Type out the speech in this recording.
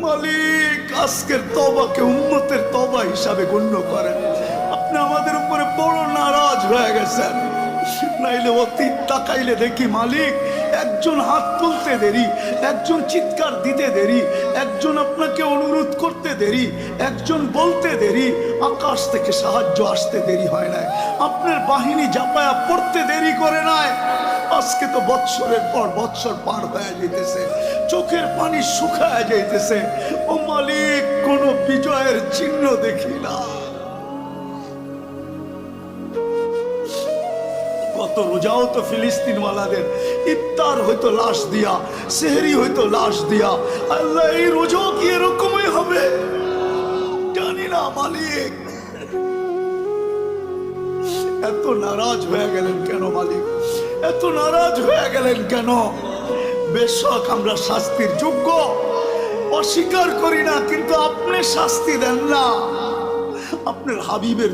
মালিক আজকের তওবাকে উম্মতের তওবা হিসাবে গণ্য করেন। আপনি আমাদের উপরে বড় নারাজ হয়ে গেছেন। নাইলে অতীত তাকাইলে দেখি মালিক একজন হাত তুলতে দেরি, একজন চিৎকার দিতে দেরি, একজন আপনাকে অনুরোধ করতে দেরি, একজন বলতে দেরি, আকাশ থেকে সাহায্য আসতে দেরি হয় নাই, আপনার বাহিনী জাপায়া পড়তে দেরি করে নাই। আজকে তো বৎসরের পর বৎসর পার হয়ে যেতেছে, চোখের পানি শুকায় যাইতেছে। ও মালিক কোনো বিজয়ের চিহ্ন দেখি না। কত রোজাও তো ফিলিস্তিন ওয়ালাদের ইফতার হয়তো লাশ দিয়া, সেহরি হয়তো লাশ দিয়া। আল্লাহ এই রোজাও কি এরকমই হবে জানি না মালিক। এত নারাজ হয়ে গেলেন কেন মালিক? এত নারাজ হয়ে গেলেন কেন? বেশক আমরা শাস্তির যোগ্য, অস্বীকার করি না, কিন্তু আপনি শাস্তি দেন না। আপনার হাবিবের